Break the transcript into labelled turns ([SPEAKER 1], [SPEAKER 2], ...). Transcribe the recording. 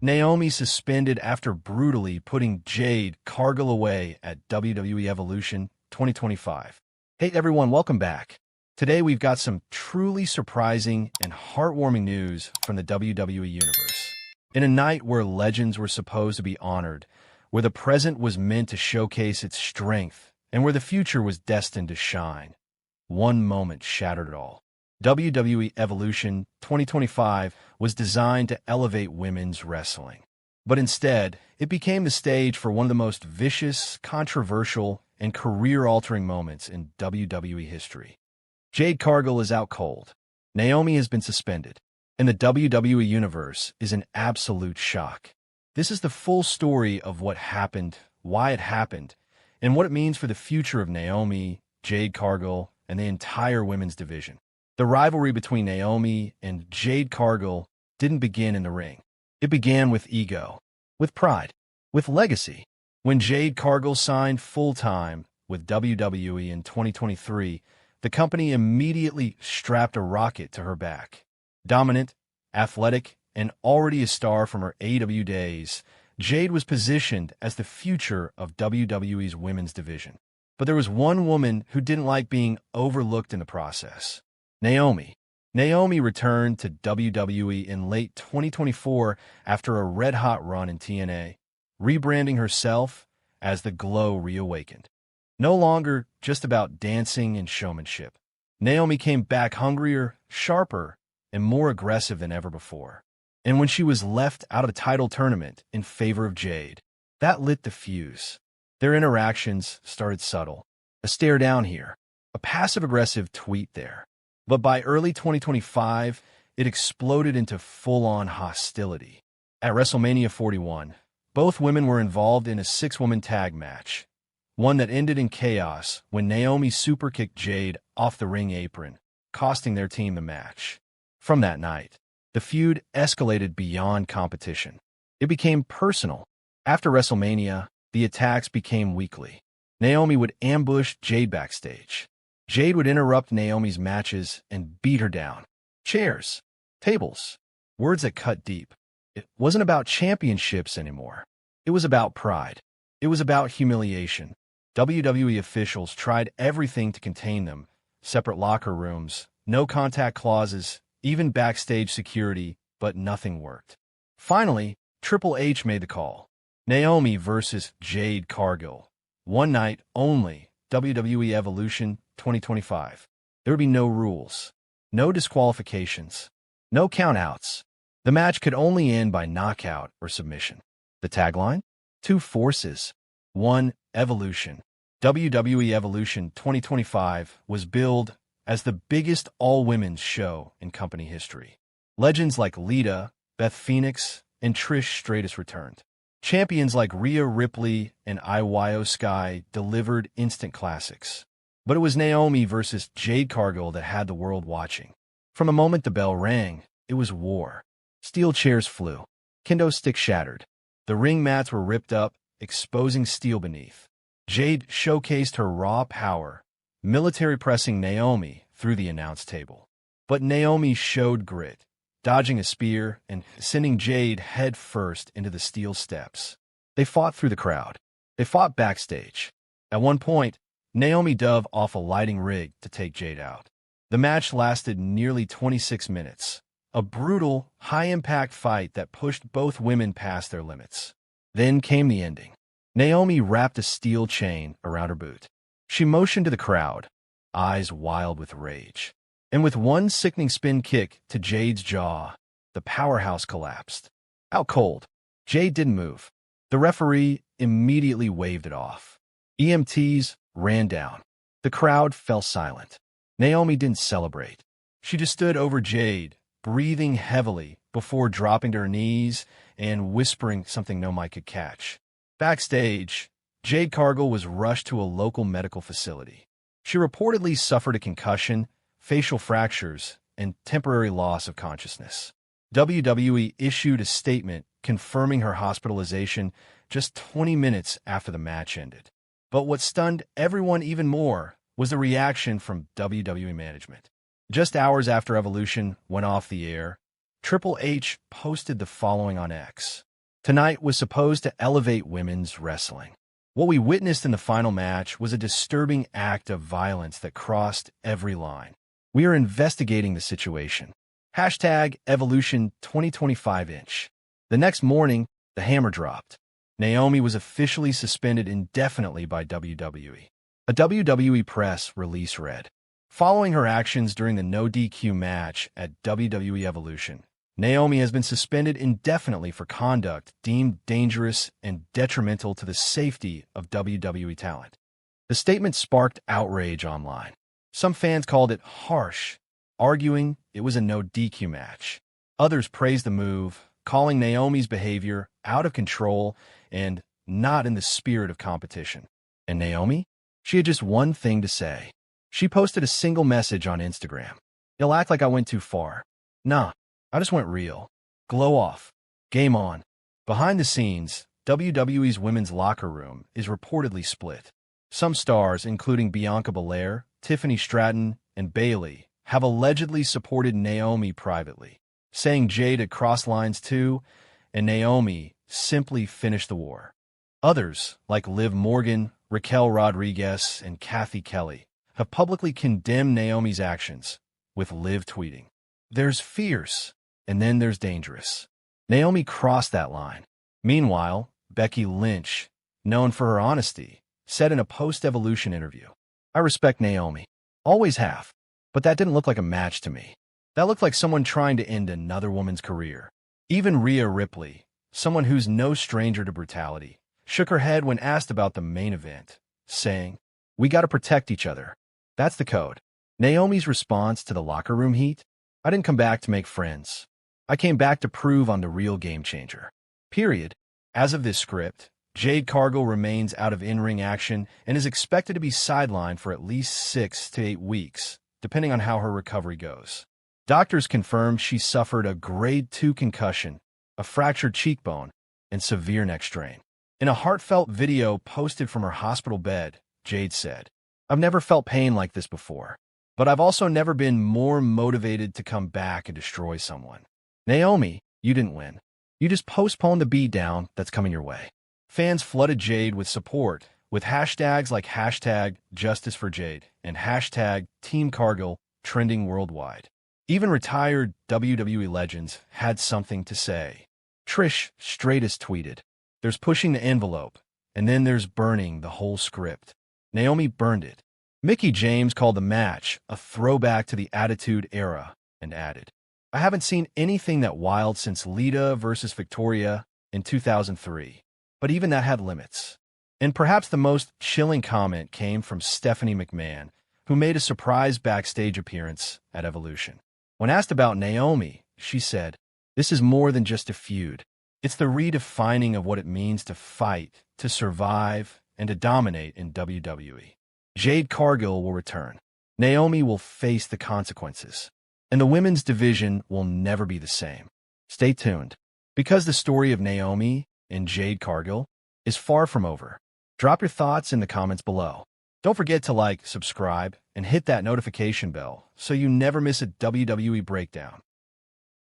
[SPEAKER 1] Naomi suspended after brutally putting Jade Cargill away at WWE Evolution 2025. Hey everyone, welcome back. Today we've got some truly surprising and heartwarming news from the WWE Universe. In a night where legends were supposed to be honored, where the present was meant to showcase its strength, and where the future was destined to shine, one moment shattered it all. WWE Evolution 2025 was designed to elevate women's wrestling. But instead, it became the stage for one of the most vicious, controversial, and career-altering moments in WWE history. Jade Cargill is out cold. Naomi has been suspended. And the WWE Universe is in absolute shock. This is the full story of what happened, why it happened, and what it means for the future of Naomi, Jade Cargill, and the entire women's division. The rivalry between Naomi and Jade Cargill didn't begin in the ring. It began with ego, with pride, with legacy. When Jade Cargill signed full-time with WWE in 2023, the company immediately strapped a rocket to her back. Dominant, athletic, and already a star from her AEW days, Jade was positioned as the future of WWE's women's division. But there was one woman who didn't like being overlooked in the process. Naomi. Naomi returned to WWE in late 2024 after a red-hot run in TNA, rebranding herself as the Glow Reawakened. No longer just about dancing and showmanship. Naomi came back hungrier, sharper, and more aggressive than ever before. And when she was left out of the title tournament in favor of Jade, that lit the fuse. Their interactions started subtle. A stare down here, a passive-aggressive tweet there. But by early 2025, it exploded into full-on hostility. At WrestleMania 41, both women were involved in a six-woman tag match, one that ended in chaos when Naomi superkicked Jade off the ring apron, costing their team the match. From that night, the feud escalated beyond competition. It became personal. After WrestleMania, the attacks became weekly. Naomi would ambush Jade backstage. Jade would interrupt Naomi's matches and beat her down. Chairs, tables, words that cut deep. It wasn't about championships anymore. It was about pride. It was about humiliation. WWE officials tried everything to contain them. Separate locker rooms, no contact clauses, even backstage security, but nothing worked. Finally, Triple H made the call. Naomi versus Jade Cargill. One night only, WWE Evolution 2025. There would be no rules, no disqualifications, no countouts. The match could only end by knockout or submission. The tagline? Two forces, one evolution. WWE Evolution 2025 was billed as the biggest all-women's show in company history. Legends like Lita, Beth Phoenix, and Trish Stratus returned. Champions like Rhea Ripley and Io Sky delivered instant classics. But it was Naomi versus Jade Cargill that had the world watching. From the moment the bell rang, it was war. Steel chairs flew. Kendo sticks shattered. The ring mats were ripped up, exposing steel beneath. Jade showcased her raw power, military pressing Naomi through the announce table. But Naomi showed grit, dodging a spear and sending Jade head first into the steel steps. They fought through the crowd. They fought backstage. At one point, Naomi dove off a lighting rig to take Jade out. The match lasted nearly 26 minutes, a brutal, high-impact fight that pushed both women past their limits. Then came the ending. Naomi wrapped a steel chain around her boot. She motioned to the crowd, eyes wild with rage. And with one sickening spin kick to Jade's jaw, the powerhouse collapsed. Out cold, Jade didn't move. The referee immediately waved it off. EMTs ran down. The crowd fell silent. Naomi didn't celebrate. She just stood over Jade, breathing heavily before dropping to her knees and whispering something no mic could catch. Backstage, Jade Cargill was rushed to a local medical facility. She reportedly suffered a concussion, facial fractures, and temporary loss of consciousness. WWE issued a statement confirming her hospitalization just 20 minutes after the match ended. But what stunned everyone even more was the reaction from WWE management. Just hours after Evolution went off the air, Triple H posted the following on X. Tonight was supposed to elevate women's wrestling. What we witnessed in the final match was a disturbing act of violence that crossed every line. We are investigating the situation. Hashtag Evolution 2025-inch. The next morning, the hammer dropped. Naomi was officially suspended indefinitely by WWE. A WWE press release read, following her actions during the no DQ match at WWE Evolution, Naomi has been suspended indefinitely for conduct deemed dangerous and detrimental to the safety of WWE talent. The statement sparked outrage online. Some fans called it harsh, arguing it was a no DQ match. Others praised the move, calling Naomi's behavior out of control and not in the spirit of competition. And Naomi? She had just one thing to say. She posted a single message on Instagram. You'll act like I went too far. Nah, I just went real. Glow off. Game on. Behind the scenes, WWE's women's locker room is reportedly split. Some stars, including Bianca Belair, Tiffany Stratton, and Bayley, have allegedly supported Naomi privately, saying Jade had crossed lines too, and Naomi simply finished the war. Others, like Liv Morgan, Raquel Rodriguez, and Kathy Kelly, have publicly condemned Naomi's actions, with Liv tweeting, "There's fierce, and then there's dangerous." Naomi crossed that line. Meanwhile, Becky Lynch, known for her honesty, said in a post-Evolution interview, "I respect Naomi. Always have. But that didn't look like a match to me. That looked like someone trying to end another woman's career." Even Rhea Ripley, someone who's no stranger to brutality, shook her head when asked about the main event, saying, "We gotta protect each other. That's the code." Naomi's response to the locker room heat? "I didn't come back to make friends. I came back to prove I'm the real game changer." Period. As of this script, Jade Cargill remains out of in-ring action and is expected to be sidelined for at least 6 to 8 weeks, depending on how her recovery goes. Doctors confirmed she suffered a grade 2 concussion, a fractured cheekbone, and severe neck strain. In a heartfelt video posted from her hospital bed, Jade said, "I've never felt pain like this before, but I've also never been more motivated to come back and destroy someone." Naomi, you didn't win. You just postponed the beatdown that's coming your way. Fans flooded Jade with support, with hashtags like hashtag Justice for Jade and hashtag Team Cargill trending worldwide. Even retired WWE legends had something to say. Trish Stratus tweeted, "There's pushing the envelope, and then there's burning the whole script." Naomi burned it. Mickie James called the match a throwback to the Attitude Era and added, "I haven't seen anything that wild since Lita versus Victoria in 2003, but even that had limits." And perhaps the most chilling comment came from Stephanie McMahon, who made a surprise backstage appearance at Evolution. When asked about Naomi, she said, "This is more than just a feud. It's the redefining of what it means to fight, to survive, and to dominate in WWE." Jade Cargill will return. Naomi will face the consequences. And the women's division will never be the same. Stay tuned, because the story of Naomi and Jade Cargill is far from over. Drop your thoughts in the comments below. Don't forget to like, subscribe, and hit that notification bell so you never miss a WWE breakdown.